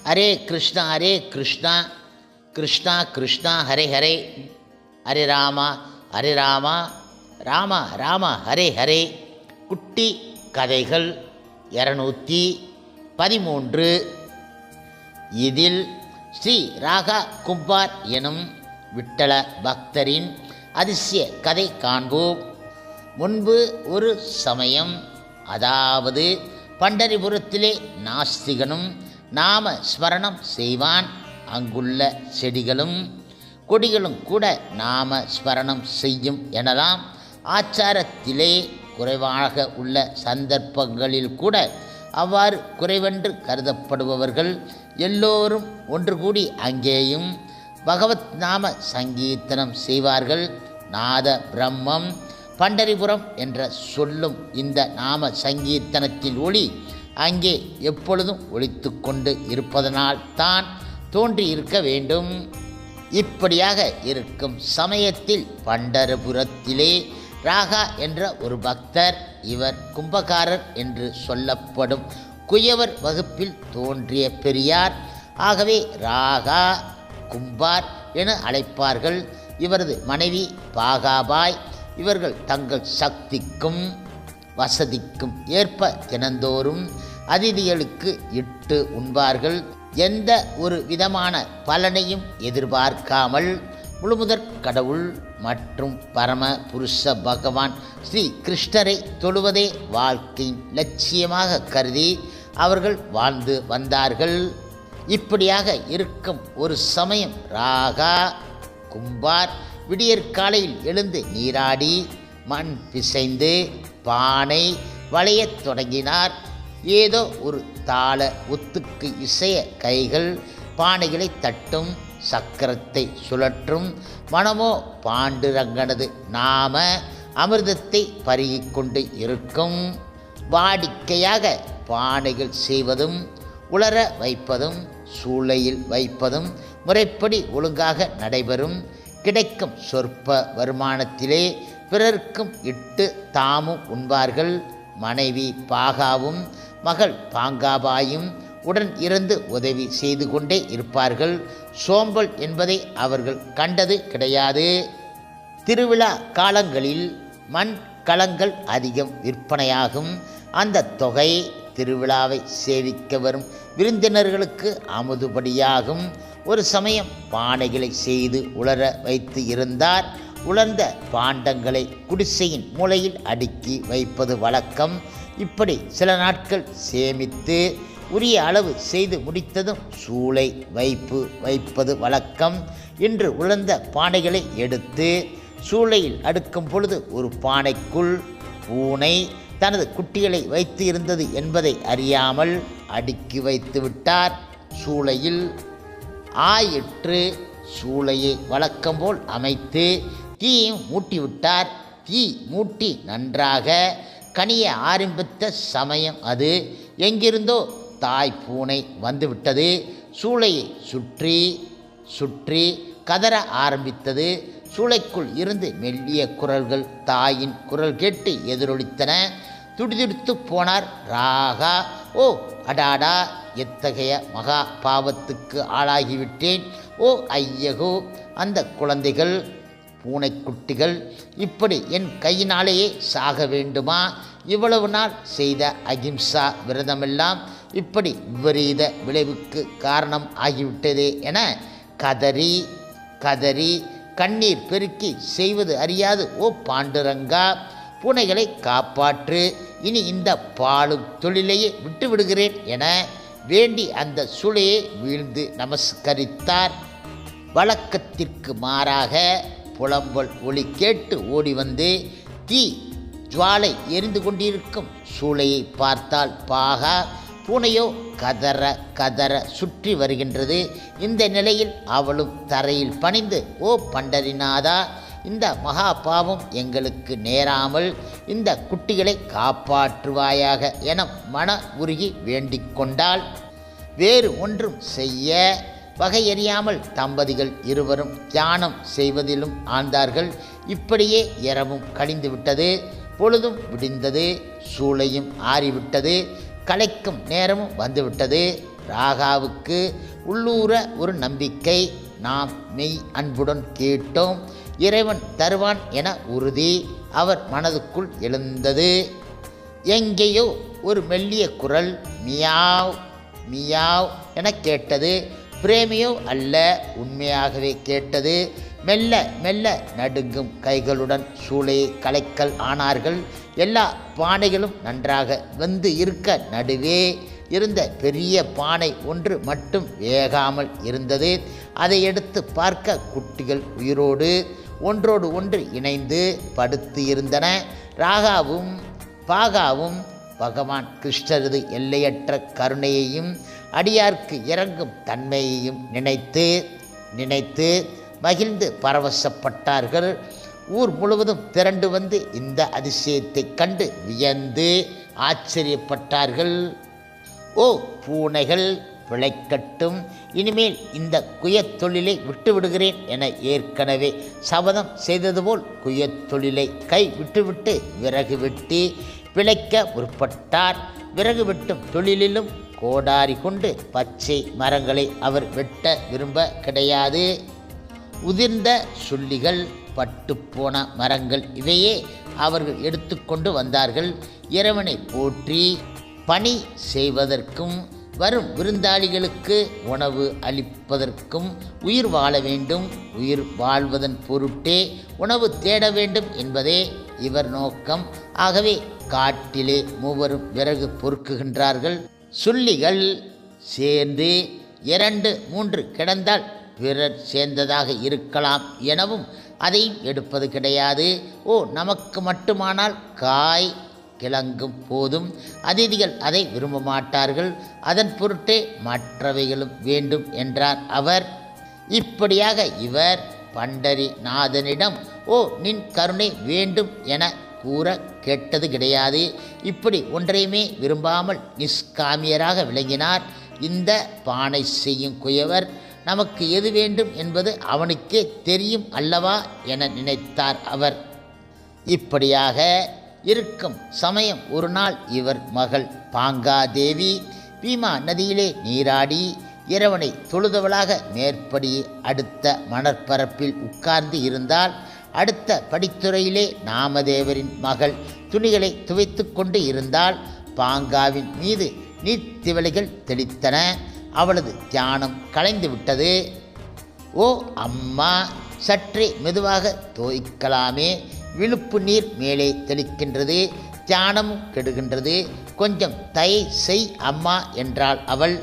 ஹரே கிருஷ்ணா கிருஷ்ணா கிருஷ்ணா ஹரே ஹரே, ஹரே ராமா ராம ராம ஹரே ஹரே. குட்டி கதைகள் 213. இதில் ஸ்ரீ ராகா கும்பார் எனும் விட்டல பக்தரின் அதிசய கதை காண்போம். முன்பு ஒரு சமயம், அதாவது பண்டரிபுரத்திலே நாஸ்திகனும் நாம ஸ்மரணம் செய்வான். அங்குள்ள செடிகளும் கொடிகளும் கூட நாம ஸ்மரணம் செய்யும் எனலாம். ஆச்சாரத்திலே குறைவாக உள்ள சந்தர்ப்பங்களில் கூட அவ்வாறு குறைவென்று கருதப்படுபவர்கள் எல்லோரும் ஒன்று கூடி அங்கேயும் பகவத் நாம சங்கீர்த்தனம் செய்வார்கள். நாத பிரம்மம் பண்டரிபுரம் என்ற சொல்லும் இந்த நாம சங்கீர்த்தனத்தின் ஒளி அங்கே எப்பொழுதும் ஒலித்து கொண்டு இருப்பதனால் தான் தோன்றியிருக்க வேண்டும். இப்படியாக இருக்கும் சமயத்தில் பண்டரிபுரத்திலே ராகா என்ற ஒரு பக்தர், இவர் கும்பகாரர் என்று சொல்லப்படும் குயவர் வகுப்பில் தோன்றிய பெரியார். ஆகவே ராகா கும்பார் என அழைப்பார்கள். இவரது மனைவி பாகாபாய். இவர்கள் தங்கள் சக்திக்கும் வசதிக்கும் ஏற்ப தினந்தோறும் அதிதிகளுக்கு இட்டு உண்பார்கள். எந்த ஒரு விதமான பலனையும் எதிர்பார்க்காமல் முழுமுதற் கடவுள் மற்றும் பரம புருஷ பகவான் ஸ்ரீ கிருஷ்ணரை தொழுவதே வாழ்க்கையின் லட்சியமாக கருதி அவர்கள் வாழ்ந்து வந்தார்கள். இப்படியாக இருக்கும் ஒரு சமயம் ராகா கும்பார் விடியற்காலையில் எழுந்து நீராடி மண் பிசைந்து பானை வளையத் தொடங்கினார். ஏதோ ஒரு தாள ஒத்துக்கு இசைய கைகள் பானைகளை தட்டும், சக்கரத்தை சுழற்றும். மனமோ பாண்டுரங்கனது நாம அமிர்தத்தை பருகிக் கொண்டு இருக்கும். வாடிக்கையாக பானைகள் செய்வதும் உலர வைப்பதும் சூளையில் வைப்பதும் முறைப்படி ஒழுங்காக நடைபெறும். கிடைக்கும் சொற்ப வருமானத்திலே பிறர்க்கும் இட்டு தாமும் உண்பார்கள். மனைவி பாகாவும் மகள் பாங்காபாயும் உடன் இருந்து உதவி செய்து கொண்டே இருப்பார்கள். சோம்பல் என்பதை அவர்கள் கண்டது கிடையாது. திருவிழா காலங்களில் மண் கலங்கள் அதிகம் விற்பனையாகும். அந்த தொகை திருவிழாவை சேவிக்க வரும் விருந்தினர்களுக்கு அமுதுபடியாகும். ஒரு சமயம் பானைகளை செய்து உலர வைத்து இருந்தார். உலர்ந்த பாண்டங்களை குடிசையின் மூலையில் அடுக்கி வைப்பது வழக்கம். இப்படி சில நாட்கள் சேமித்து உரிய அளவு செய்து முடித்ததும் சூளை வைப்பது வழக்கம். இன்று உலர்ந்த பானைகளை எடுத்து சூளையில் அடுக்கும் பொழுது ஒரு பானைக்குள் பூனை தனது குட்டிகளை வைத்து இருந்தது என்பதை அறியாமல் அடுக்கி வைத்து விட்டார். சூளையில் ஆயிற்று. சூளையை வழக்கம்போல் அமைத்து தீயும் மூட்டிவிட்டார். தீ மூட்டி நன்றாக கனிய ஆரம்பித்த சமயம் அது. எங்கிருந்தோ தாய் பூனை வந்துவிட்டது. சூளையை சுற்றி சுற்றி கதற ஆரம்பித்தது. சூளைக்குள் இருந்து மெல்லிய குரல்கள் தாயின் குரல் கேட்டு எதிரொலித்தன. துடிதுடித்து போனார் ராகா. ஓ அடாடா, எத்தகைய மகா பாவத்துக்கு ஆளாகிவிட்டேன். ஓ ஐயகோ, அந்த குழந்தைகள் பூனைக்குட்டிகள் இப்படி என் கையினாலேயே சாக வேண்டுமா? இவ்வளவு நாள் செய்த அகிம்சா விரதமெல்லாம் இப்படி விபரீத விளைவுக்கு காரணம் ஆகிவிட்டதே என கதறி கதறி கண்ணீர் பெருக்கி செய்வது அறியாது, ஓ பாண்டுரங்கா, பூனைகளை காப்பாற்று, இனி இந்த பாலும் தொழிலையே விட்டுவிடுகிறேன் என வேண்டி அந்த சூளையை வீழ்ந்து நமஸ்கரித்தார். வழக்கத்திற்கு மாறாக புலம்பல் ஒளி கேட்டு ஓடி வந்து தீ ஜுவாலை எரிந்து கொண்டிருக்கும் சூளையை பார்த்தால் பாகா. பூனையோ கதற கதற சுற்றி வருகின்றது. இந்த நிலையில் அவளும் தரையில் பணிந்து, ஓ பண்டரிநாதா, இந்த மகா பாவம் எங்களுக்கு நேராமல் இந்த குட்டிகளை காப்பாற்றுவாயாக என மன உருகி வேண்டிக் கொண்டாள். வேறு ஒன்றும் செய்ய வகையறியாமல் தம்பதிகள் இருவரும் தியானம் செய்வதிலும் ஆழ்ந்தார்கள். இப்படியே இரவும் கழிந்து விட்டது. பொழுதும் விடிந்தது. சூளையும் ஆறிவிட்டது. கலைக்கும் நேரமும் வந்துவிட்டது. ராகாவுக்கு உள்ளூர ஒரு நம்பிக்கை. நாம் மெய் அன்புடன் கேட்டோம், இறைவன் தருவான் என உறுதி அவர் மனதுக்குள் எழுந்தது. எங்கேயோ ஒரு மெல்லிய குரல் மியாவ் மியாவ் என கேட்டது. பிரேமியோ அல்ல, உண்மையாகவே கேட்டது. மெல்ல மெல்ல நடுங்கும் கைகளுடன் சூளையை கலைக்கல் ஆனார்கள். எல்லா பானைகளும் நன்றாக வெந்து இருக்க நடுவே இருந்த பெரிய பானை ஒன்று மட்டும் வேகாமல் இருந்தது. அதை எடுத்து பார்க்க குட்டிகள் உயிரோடு ஒன்றோடு ஒன்று இணைந்து படுத்து இருந்தன. ராகாவும் பாகாவும் பகவான் கிருஷ்ணரது எல்லையற்ற கருணையையும் அடியார்க்கு இறங்கும் தன்மையையும் நினைத்து மகிழ்ந்து பரவசப்பட்டார்கள். ஊர் முழுவதும் திரண்டு வந்து இந்த அதிசயத்தை கண்டு வியந்து ஆச்சரியப்பட்டார்கள். ஓ பூனைகள் பிழைக்கட்டும், இனிமேல் இந்த குயத்தொழிலை விட்டுவிடுகிறேன் என ஏற்கனவே சபதம் செய்தது போல் குயத்தொழிலை கை விட்டுவிட்டு விறகு வெட்டி பிழைக்க முற்பட்டார். விறகு வெட்டும் தொழிலிலும் கோடாரி கொண்டு பச்சை மரங்களை அவர் வெட்ட விரும்ப கிடையாது. உதிர்ந்த சுள்ளிகள், பட்டுப்போன மரங்கள் இவையே அவர்கள் எடுத்துக்கொண்டு வந்தார்கள். இறைவனை போற்றி பணி செய்வதற்கும் வரும் விருந்தாளிகளுக்கு உணவு அளிப்பதற்கும் உயிர் வாழ வேண்டும். உயிர் வாழ்வதன் பொருட்டே உணவு தேட வேண்டும் என்பதே இவர் நோக்கம். ஆகவே காட்டிலே மூவரும் விறகு பொறுக்குகின்றார்கள். சுள்ளிகள் சேர்ந்து 2-3 கிடந்தால் பிறர் சேர்ந்ததாக இருக்கலாம் எனவும் அதையும் எடுப்பது கிடையாது. நமக்கு மட்டுமானால் காய் கிழங்கும் போதும், அதிதிகள் அதை விரும்ப மாட்டார்கள், அதன் பொருட்டே மற்றவைகளும் வேண்டும் என்றார் அவர். இப்படியாக இவர் பண்டரிநாதனிடம் நின் கருணை வேண்டும் என கூற கேட்டது கிடையாது. இப்படி ஒன்றையுமே விரும்பாமல் நிஷ்காமியராக விளங்கினார். இந்த பானை செய்யும் குயவர் நமக்கு எது வேண்டும் என்பது அவனுக்கே தெரியும் அல்லவா என நினைத்தார் அவர். இப்படியாக இருக்கும் சமயம் ஒரு நாள் இவர் மகள் பாங்காதேவி பீமா நதியிலே நீராடி இறைவனை தொழுதவளாக மேற்படி அடுத்த மணற்பரப்பில் உட்கார்ந்து இருந்தால், அடுத்த படித்துறையிலே நாமதேவரின் மகள் துணிகளை துவைத்து கொண்டு இருந்தால், பாங்காவின் மீது நீர்த்திவளைகள் தெளித்தன. அவளது தியானம் கலைந்து விட்டது. ஓ அம்மா, சற்றே மெதுவாக தோய்க்கலாமே, விழுப்பு நீர் மேலே தெளிக்கின்றது, தியானமும் கெடுகின்றது, கொஞ்சம் தயை செய் அம்மா என்றாள் அவள்.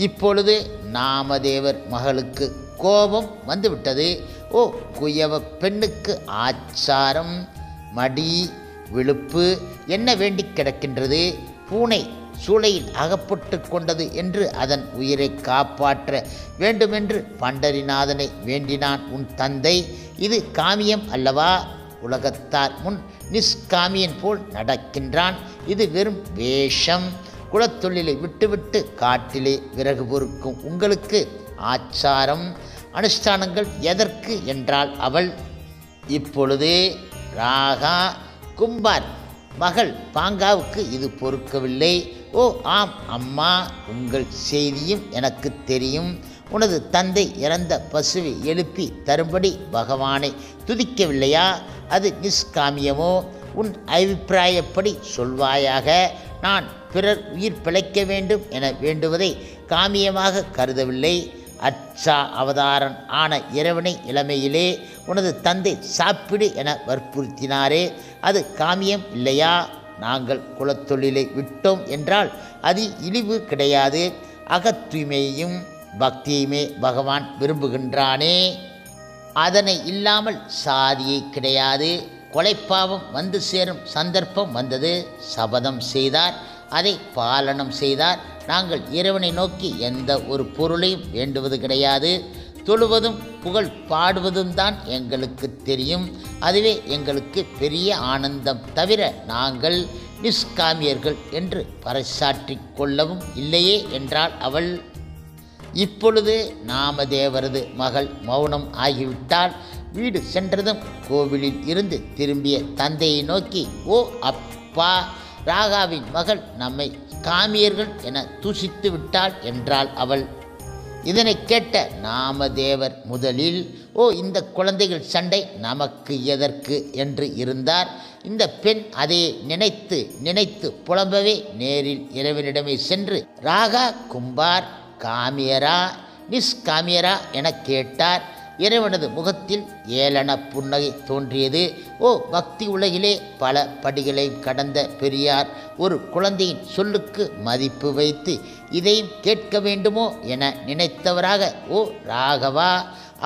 இப்பொழுது நாமதேவர் மகளுக்கு கோபம் வந்துவிட்டது. குயவ பெண்ணுக்கு ஆச்சாரம், மடி, விழுப்பு என்ன வேண்டி கிடக்கின்றது? பூனை சூளையில் அகப்பட்டு கொண்டது என்று அதன் உயிரை காப்பாற்ற வேண்டுமென்று பண்டரிநாதனை வேண்டினான் உன் தந்தை. இது காமியம் அல்லவா? உலகத்தார் முன் நிஷ்காமியன் போல் நடக்கின்றான். இது வெறும் வேஷம். குலத்தொழிலை விட்டுவிட்டு காட்டிலே விறகு பொறுக்கும் உங்களுக்கு ஆச்சாரம் அனுஷ்டானங்கள் எதற்கு என்றாள் அவள். இப்பொழுது ராகா கும்பார் மகள் பாங்காவுக்கு இது பொறுக்கவில்லை. ஆம் அம்மா, உங்கள் செய்தியும் எனக்கு தெரியும். உனது தந்தை இறந்த பசுவை எழுப்பி தரும்படி பகவானை துதிக்கவில்லையா? அது நிஷ்காமியமோ? உன் அபிப்பிராயப்படி சொல்வாயாக. நான் பிறர் உயிர் பிழைக்க வேண்டும் என வேண்டுவதை காமியமாக கருதவில்லை. அச்சா அவதாரன் ஆன இறைவனை இளமையிலே உனது தந்தை சாப்பிடு என வற்புறுத்தினாரே, அது காமியம் இல்லையா? நாங்கள் குலத்தொழிலை விட்டோம் என்றால் அது இழிவு கிடையாது. அகத்தூய்மையையும் பக்தியுமே பகவான் விரும்புகின்றானே. அதனை இல்லாமல் சாதியை கிடையாது. கொலைப்பாவம் வந்து சேரும் சந்தர்ப்பம் வந்தது. சபதம் செய்தார், அதை பாலனம் செய்தார். நாங்கள் இறைவனை நோக்கி எந்த ஒரு பொருளையும் வேண்டுவது கிடையாது. தொழுவதும் புகழ் பாடுவதும் தான் எங்களுக்கு தெரியும். அதுவே எங்களுக்கு பெரிய ஆனந்தம். தவிர நாங்கள் நிஷ்காமியர்கள் என்று பறைசாற்றிக் கொள்ளவும் இல்லையே என்றாள் அவள். இப்பொழுது நாமதேவரது மகள் மௌனம் ஆகிவிட்டால். வீடு சென்றதும் கோவிலில் இருந்து திரும்பிய தந்தையை நோக்கி, அப்பா, ராகாவின் மகள் நம்மை காமியர்கள் என தூஷித்து விட்டாள் என்றாள் அவள். இதனை கேட்ட நாமதேவர் முதலில் இந்த குழந்தைகள் சண்டை நமக்கு எதற்கு என்று இருந்தார். இந்த பெண் அதை நினைத்து நினைத்து புலம்பவே நேரில் இறைவனிடமே சென்று ராகா கும்பார் காமியரா நிஷ்காமியரா என கேட்டார். இறைவனது முகத்தில் ஏளன புன்னகை தோன்றியது. பக்தி உலகிலே பல படிகளை கடந்த பெரியார் ஒரு குழந்தையின் சொல்லுக்கு மதிப்பு வைத்து இதையும் கேட்க வேண்டுமோ என நினைத்தவராக ராகவா,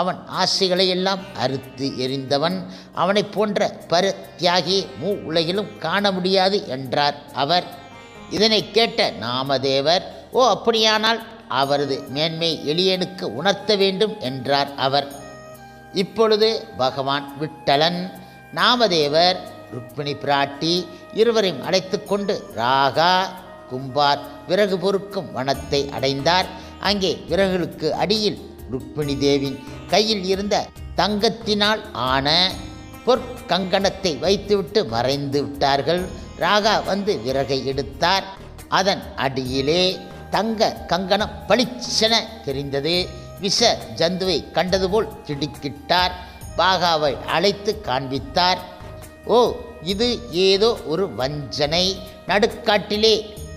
அவன் ஆசைகளையெல்லாம் அறுத்து எறிந்தவன், அவனை போன்ற பரத்தியாகியை உலகிலும் காண முடியாது என்றார் அவர். இதனை கேட்ட நாமதேவர் அப்படியானால் அவரது மேன்மை எளியனுக்கு உணர்த்த வேண்டும் என்றார் அவர். இப்பொழுது பகவான் விட்டலன், நாமதேவர், ருக்மிணி பிராட்டி இருவரையும் அழைத்து கொண்டு ராகா கும்பார் விறகு பொறுக்கும் வனத்தை அடைந்தார். அங்கே விறகுகளுக்கு அடியில் ருக்மிணி தேவின் கையில் இருந்த தங்கத்தினால் ஆன பொற்கங்கணத்தை வைத்துவிட்டு மறைந்து விட்டார்கள். ராகா வந்து விறகை எடுத்தார். அதன் அடியிலே தங்க கங்கணம் பளிச்சென தெரிந்தது. விஷ ஜந்துவை கண்டது போல் திடுக்கிட்டார். பாகாவை அழைத்து காண்பித்தார். இது ஏதோ ஒரு வஞ்சனை. நடுக்காட்டிலே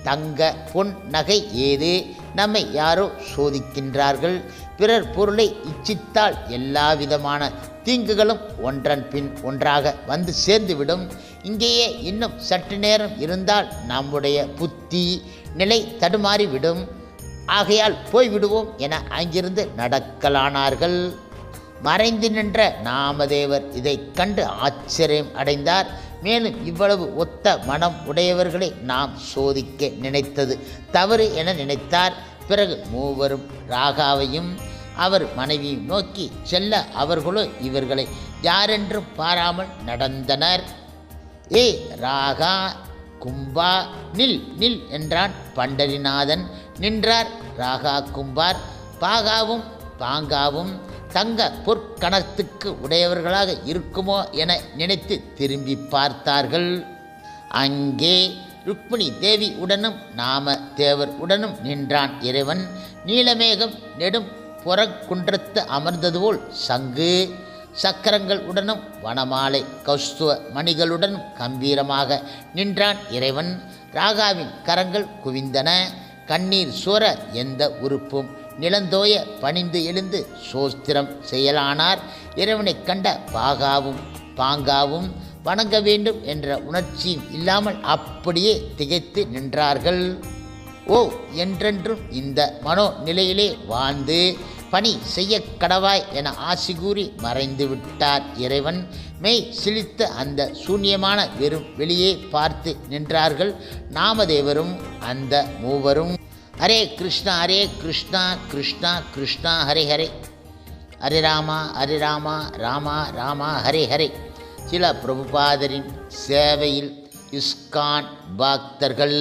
தங்க பொன் நகை ஏது? நம்மை யாரோ சோதிக்கின்றார்கள். பிறர் பொருளை இச்சித்தால் எல்லா விதமான தீங்குகளும் ஒன்றன் பின் ஒன்றாக வந்து சேர்ந்துவிடும். இங்கேயே இன்னும் சற்று நேரம் இருந்தால் நம்முடைய புத்தி நிலை தடுமாறிவிடும். ஆகையால் போய்விடுவோம் என அங்கிருந்து நடக்கலானார்கள். மறைந்து நின்ற நாமதேவர் இதை கண்டு ஆச்சரியம் அடைந்தார். மேலும் இவ்வளவு ஒத்த மனம் உடையவர்களை நாம் சோதிக்க நினைத்தது தவறு என நினைத்தார். பிறகு மூவரும் ராகாவையும் அவர் மனைவியும் நோக்கி செல்ல அவர்களோ இவர்களை யாரென்றும் பாராமல் நடந்தனர். ராகா கும்பா நில் நில் என்றான் பண்டரிநாதன். நின்றார் ராகா கும்பார். பாகாவும் பாங்காவும் தங்க பொற்கணத்துக்கு உடையவர்களாக இருக்குமோ என நினைத்து திரும்பி பார்த்தார்கள். அங்கே ருக்மிணி தேவி உடனும் நாம தேவர் உடனும் நின்றான் இறைவன். நீலமேகம் நெடும் புறக்குன்றத்து அமர்ந்தது போல் சங்கு சக்கரங்கள் உடனும் வனமாலை கௌஸ்துவ மணிகளுடனும் கம்பீரமாக நின்றான் இறைவன். ராகாவின் கரங்கள் குவிந்தன. கண்ணீர் சோர எந்த உறுப்பும் நிலந்தோய பணிந்து எழுந்து சோஸ்திரம் செயலானார். இறைவனை கண்ட பாகாவும் பாங்காவும் வணங்க வேண்டும் என்ற உணர்ச்சியும் இல்லாமல் அப்படியே திகைத்து நின்றார்கள். என்றென்றும் இந்த மனோ நிலையிலே வாழ்ந்து பணி செய்ய கடவாய் என ஆசி கூறி மறைந்து விட்டார் இறைவன். மெய் சிலித்த அந்த சூன்யமான வெறும் வெளியே பார்த்து நின்றார்கள் நாமதேவரும் அந்த மூவரும். ஹரே கிருஷ்ணா கிருஷ்ணா கிருஷ்ணா ஹரே ஹரே, ஹரே ராமா ராமா ராமா ஹரே ஹரே. சில பிரபுபாதரின் சேவையில் இஸ்கான் பக்தர்கள்.